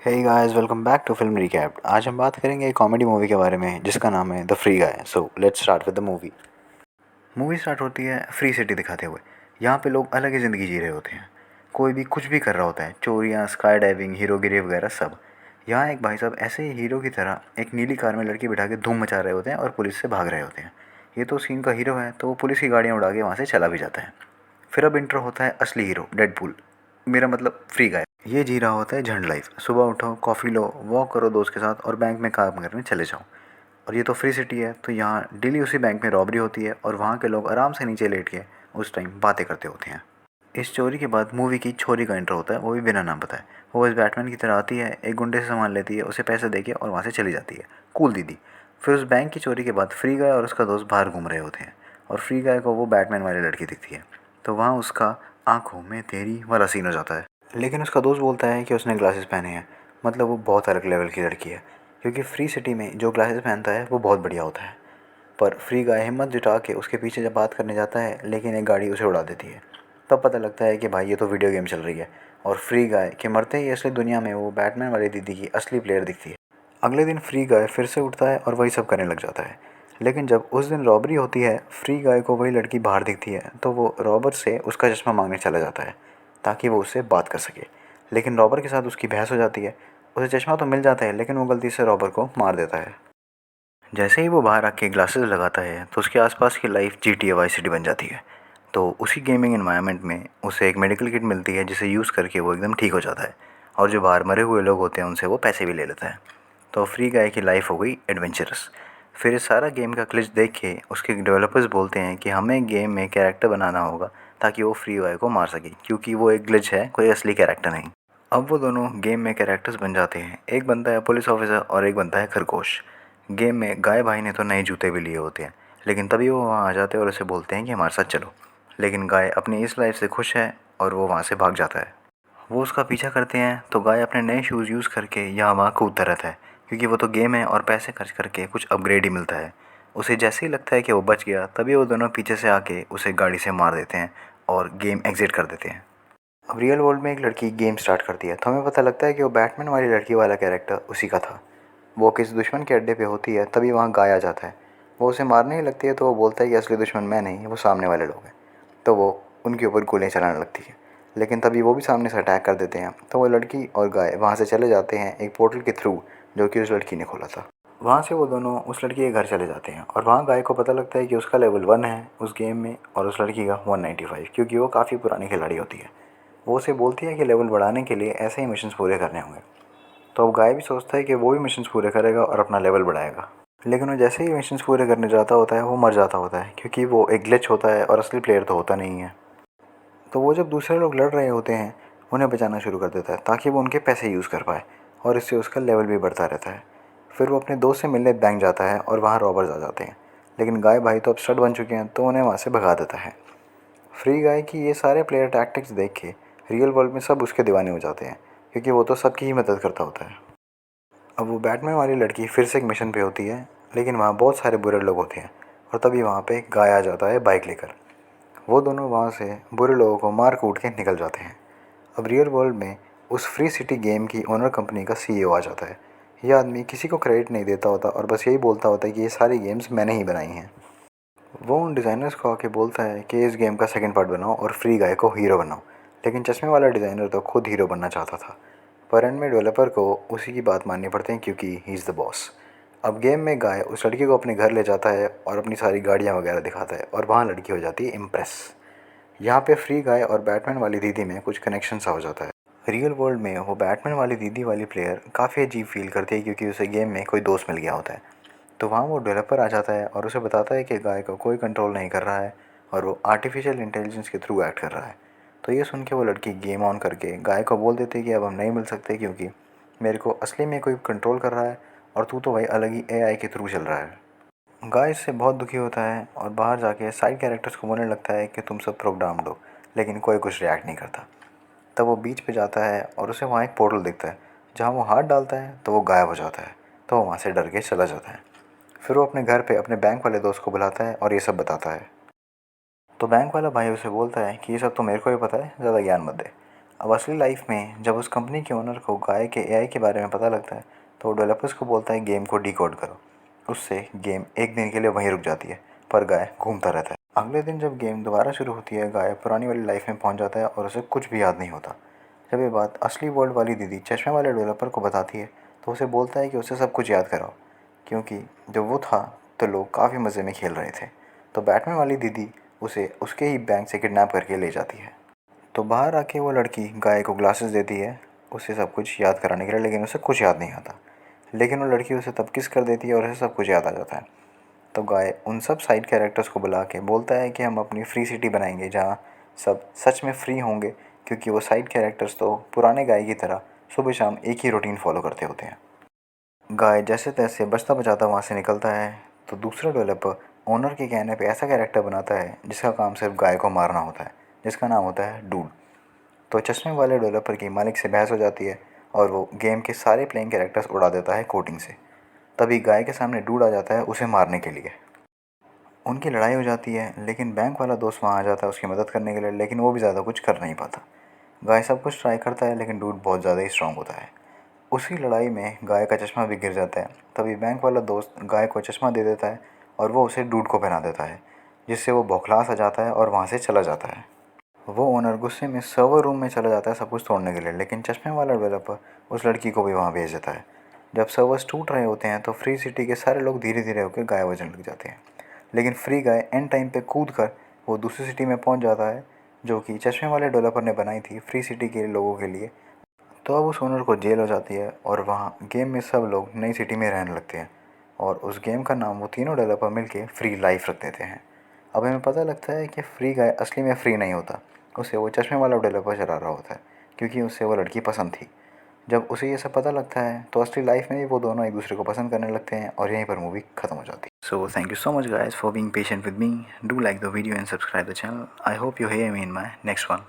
Hey guys, welcome back to film recap. आज हम बात करेंगे एक कॉमेडी मूवी के बारे में जिसका नाम है the free guy. So let's start with the movie. Movie start होती है फ्री सिटी दिखाते हुए। यहाँ पे लोग अलग ही ज़िंदगी जी रहे होते हैं। कोई भी कुछ भी कर रहा होता है, चोरियाँ, स्काई डाइविंग, हीरोगिरी वगैरह सब। यहाँ एक भाई साहब ऐसे ही हीरो की तरह एक नीली कार में लड़की बिठा के धूम मचा रहे होते हैं और पुलिस से भाग रहे होते हैं। ये तो सीन का हीरो है तो वो पुलिस की गाड़ियाँ उड़ा के वहाँ से चला भी जाता है। फिर अब इंट्रो होता है असली हीरो डेडपूल, मेरा मतलब फ्री गाय। ये जी रहा होता है झंड लाइफ। सुबह उठो, कॉफ़ी लो, वॉक करो दोस्त के साथ और बैंक में काम करने चले जाओ। और ये तो फ्री सिटी है तो यहाँ डेली उसी बैंक में रॉबरी होती है और वहाँ के लोग आराम से नीचे लेट के उस टाइम बातें करते होते हैं। इस चोरी के बाद मूवी की छोरी का इंट्रो होता है, वो भी बिना नाम बताए। वो इस बैटमैन की तरह आती है, एक गुंडे से सामान लेती है, उसे पैसे देके और वहाँ से चली जाती है। कूल दीदी। फिर उस बैंक की चोरी के बाद फ्री गाय और उसका दोस्त बाहर घूम रहे होते हैं और फ्री गाय को वो बैटमैन वाली लड़की दिखती है तो वहाँ उसका आंखों में तेरी वाला सीन हो जाता है। लेकिन उसका दोस्त बोलता है कि उसने ग्लासेस पहने हैं, मतलब वो बहुत अलग लेवल की लड़की है, क्योंकि फ्री सिटी में जो ग्लासेस पहनता है वो बहुत बढ़िया होता है। पर फ्री गाय हिम्मत जुटा के उसके पीछे जब बात करने जाता है, लेकिन एक गाड़ी उसे उड़ा देती है। तब पता लगता है कि भाई ये तो वीडियो गेम चल रही है और फ्री गाय के मरते ही असली दुनिया में वो बैटमैन वाली दीदी की असली प्लेयर दिखती है। अगले दिन फ्री गाय फिर से उठता है और वही सब करने लग जाता है। लेकिन जब उस दिन रॉबरी होती है, फ्री गाय को वही लड़की बाहर दिखती है तो वो रॉबर से उसका चश्मा मांगने चला जाता है ताकि वो उससे बात कर सके। लेकिन रॉबर के साथ उसकी बहस हो जाती है। उसे चश्मा तो मिल जाता है लेकिन वो गलती से रॉबर को मार देता है। जैसे ही वो बाहर आके ग्लासेस लगाता है तो उसके आसपास की लाइफ GTA वाई सिटी बन जाती है। तो उसी गेमिंग एनवायरनमेंट में उसे एक मेडिकल किट मिलती है जिसे यूज़ करके वो एकदम ठीक हो जाता है और जो बाहर मरे हुए लोग होते हैं उनसे वो पैसे भी ले लेता है। तो फ्री गाय की लाइफ हो गई एडवेंचरस। फिर इस सारा गेम का क्लिच देख के उसके डेवलपर्स बोलते हैं कि हमें गेम में कैरेक्टर बनाना होगा ताकि वो फ्री गाय को मार सके, क्योंकि वो एक ग्लिच है, कोई असली कैरेक्टर नहीं। अब वो दोनों गेम में कैरेक्टर्स बन जाते हैं। एक बनता है पुलिस ऑफिसर और एक बनता है खरगोश। गेम में गाय भाई ने तो नए जूते भी लिए होते हैं, लेकिन तभी वो वहाँ आ जाते हैं और उसे बोलते हैं कि हमारे साथ चलो। लेकिन गाय अपनी इस लाइफ से खुश है और वो वहाँ से भाग जाता है। वो उसका पीछा करते हैं तो गाय अपने नए शूज़ यूज़ करके यहाँ वहाँ कूदता रहता है, क्योंकि वो तो गेम है और पैसे खर्च करके कुछ अपग्रेड ही मिलता है। उसे जैसे ही लगता है कि वो बच गया, तभी वो दोनों पीछे से आके उसे गाड़ी से मार देते हैं और गेम एग्जिट कर देते हैं। अब रियल वर्ल्ड में एक लड़की गेम स्टार्ट करती है तो हमें पता लगता है कि वो बैटमैन वाली लड़की वाला कैरेक्टर उसी का था। वो किसी दुश्मन के अड्डे पे होती है तभी वहाँ गाय आ जाता है। वो उसे मारने ही लगती है तो वो बोलता है कि असली दुश्मन मैं नहीं, वो सामने वाले लोग हैं। तो वो उनके ऊपर गोलियाँ चलाने लगती है, लेकिन तभी वो भी सामने से अटैक कर देते हैं तो वो लड़की और गाय वहाँ से चले जाते हैं एक पोर्टल के थ्रू जो कि उस लड़की ने खोला था। वहाँ से वो दोनों उस लड़की के घर चले जाते हैं और वहाँ गाय को पता लगता है कि उसका लेवल 1 है उस गेम में और उस लड़की का 195, क्योंकि वो काफ़ी पुरानी खिलाड़ी होती है। वो उसे बोलती है कि लेवल बढ़ाने के लिए ऐसे ही मिशंस पूरे करने होंगे। तो अब गाय भी सोचता है कि वो भी मिशंस पूरे करेगा और अपना लेवल बढ़ाएगा। लेकिन वो जैसे ही मिशंस पूरे करने जाता होता है वो मर जाता होता है, क्योंकि वो एक ग्लिच होता है और असली प्लेयर तो होता नहीं है। तो वो जब दूसरे लोग लड़ रहे होते हैं उन्हें बचाना शुरू कर देता है ताकि वो उनके पैसे यूज़ कर पाए और इससे उसका लेवल भी बढ़ता रहता है। फिर वो अपने दोस्त से मिलने बैंक जाता है और वहाँ रॉबर्स आ जाते हैं, लेकिन गाय भाई तो अब स्टड बन चुके हैं तो उन्हें वहाँ से भगा देता है। फ्री गाय की ये सारे प्लेयर टैक्टिक्स देख के रियल वर्ल्ड में सब उसके दीवाने हो जाते हैं, क्योंकि वो तो सबकी ही मदद करता होता है। अब वो बैटमैन वाली लड़की फिर से एक मिशन पे होती है, लेकिन वहाँ बहुत सारे बुरे लोग होते हैं और तभी वहाँ पे गाय आ जाता है बाइक लेकर। वो दोनों वहाँ से बुरे लोगों को मार कूट के निकल जाते हैं। अब रियल वर्ल्ड में उस फ्री सिटी गेम की ओनर कंपनी का CEO आ जाता है। ये आदमी किसी को क्रेडिट नहीं देता होता और बस यही बोलता होता है कि ये सारी गेम्स मैंने ही बनाई हैं। वो उन डिज़ाइनर्स को आके बोलता है कि इस गेम का सेकंड पार्ट बनाओ और फ्री गाय को हीरो बनाओ। लेकिन चश्मे वाला डिज़ाइनर तो खुद हीरो बनना चाहता था, पर एंड में डेवलपर को उसी की बात माननी पड़ती है क्योंकि ही इज़ द बॉस। अब गेम में गाय उस लड़की को अपने घर ले जाता है और अपनी सारी गाड़ियाँ वगैरह दिखाता है और वहाँ लड़की हो जाती है इम्प्रेस। यहाँ पे फ्री गाय और बैटमैन वाली दीदी में कुछ कनेक्शन सा हो जाता है। रियल वर्ल्ड में वो बैटमैन वाली दीदी वाली प्लेयर काफ़ी अजीब फील करती है क्योंकि उसे गेम में कोई दोस्त मिल गया होता है। तो वहाँ वो डेवलपर आ जाता है और उसे बताता है कि गाय को कोई कंट्रोल नहीं कर रहा है और वो आर्टिफिशियल इंटेलिजेंस के थ्रू एक्ट कर रहा है। तो ये सुन के वो लड़की गेम ऑन करके गाय को बोल देती है कि अब हम नहीं मिल सकते क्योंकि मेरे को असली में कोई कंट्रोल कर रहा है और तू तो भाई अलग ही AI के थ्रू चल रहा है। गाय इससे बहुत दुखी होता है और बाहर जाके साइड कैरेक्टर्स को बोलने लगता है कि तुम सब प्रोग्राम दो, लेकिन कोई कुछ रिएक्ट नहीं करता। तब वो बीच पे जाता है और उसे वहाँ एक पोर्टल दिखता है जहाँ वो हाथ डालता है तो वो गायब हो जाता है। तो वो वहाँ से डर के चला जाता है। फिर वो अपने घर पे अपने बैंक वाले दोस्त को बुलाता है और ये सब बताता है। तो बैंक वाला भाई उसे बोलता है कि ये सब तो मेरे को भी पता है, ज़्यादा ज्ञान मत दे। अब असली लाइफ में जब उस कंपनी के ओनर को गाय के एआई के बारे में पता लगता है तो वो डेवलपर्स को बोलता है गेम को डिकोड करो। उससे गेम एक दिन के लिए वहीं रुक जाती है, पर गाय घूमता रहता है। अगले दिन जब गेम दोबारा शुरू होती है, गाय पुरानी वाली लाइफ में पहुंच जाता है और उसे कुछ भी याद नहीं होता। जब ये बात असली वर्ल्ड वाली दीदी चश्मे वाले डेवलपर को बताती है तो उसे बोलता है कि उसे सब कुछ याद कराओ, क्योंकि जब वो था तो लोग काफ़ी मज़े में खेल रहे थे। तो बैटमैन वाली दीदी उसे उसके ही बैंक से किडनैप करके ले जाती है। तो बाहर आके वो लड़की गाय को ग्लासेस देती है उसे सब कुछ याद कराने के लिए, लेकिन उसे कुछ याद नहीं आता। लेकिन वो लड़की उसे तब किस कर देती है और उसे सब कुछ याद आ जाता है। तो गाय उन सब साइड कैरेक्टर्स को बुला के बोलता है कि हम अपनी फ्री सिटी बनाएंगे जहाँ सब सच में फ्री होंगे, क्योंकि वो साइड कैरेक्टर्स तो पुराने गाय की तरह सुबह शाम एक ही रूटीन फॉलो करते होते हैं। गाय जैसे तैसे बचता बचाता वहाँ से निकलता है तो दूसरा डेवलपर ओनर के कहने पे ऐसा कैरेक्टर बनाता है जिसका काम सिर्फ गाय को मारना होता है, जिसका नाम होता है डूड। तो चश्मे वाले डेवलपर की मालिक से बहस हो जाती है और वो गेम के सारे प्लेइंग कैरेक्टर्स उड़ा देता है कोटिंग से। तभी गाय के सामने डूड आ जाता है उसे मारने के लिए। उनकी लड़ाई हो जाती है, लेकिन बैंक वाला दोस्त वहाँ आ जाता है उसकी मदद करने के लिए, लेकिन वो भी ज़्यादा कुछ कर नहीं पाता। गाय सब कुछ ट्राई करता है लेकिन डूड बहुत ज़्यादा ही स्ट्रांग होता है। उसी लड़ाई में गाय का चश्मा भी गिर जाता है। तभी बैंक वाला दोस्त गाय को चश्मा दे देता है और वो उसे डूड को पहना देता है, जिससे वो बौखला सा जाता है और वहाँ से चला जाता है। वो ओनर गुस्से में सर्वर रूम में चला जाता है सब कुछ तोड़ने के लिए, लेकिन चश्मे वाला डेवलपर उस लड़की को भी वहाँ भेज देता है। जब सर्वर्स टूट रहे होते हैं तो फ्री सिटी के सारे लोग धीरे धीरे होकर गायब होने लग जाते हैं, लेकिन फ्री गाय एंड टाइम पे कूद कर वो दूसरी सिटी में पहुँच जाता है जो कि चश्मे वाले डेवलपर ने बनाई थी फ्री सिटी के लोगों के लिए। तो अब उस ओनर को जेल हो जाती है और वहाँ गेम में सब लोग नई सिटी में रहने लगते हैं और उस गेम का नाम वो तीनों डेवलपर मिलके फ्री लाइफ रख देते हैं। अब हमें पता लगता है कि फ्री गाय असली में फ्री नहीं होता, उसे वो चश्मे वाला डेवलपर चला रहा होता है, क्योंकि उसे वो लड़की पसंद थी। जब उसे ये सब पता लगता है तो असली लाइफ में भी वो दोनों एक दूसरे को पसंद करने लगते हैं और यहीं पर मूवी खत्म हो जाती है। So thank you so much guys for being patient with me. Do like the video and subscribe the channel. I hope you hear me in my next one.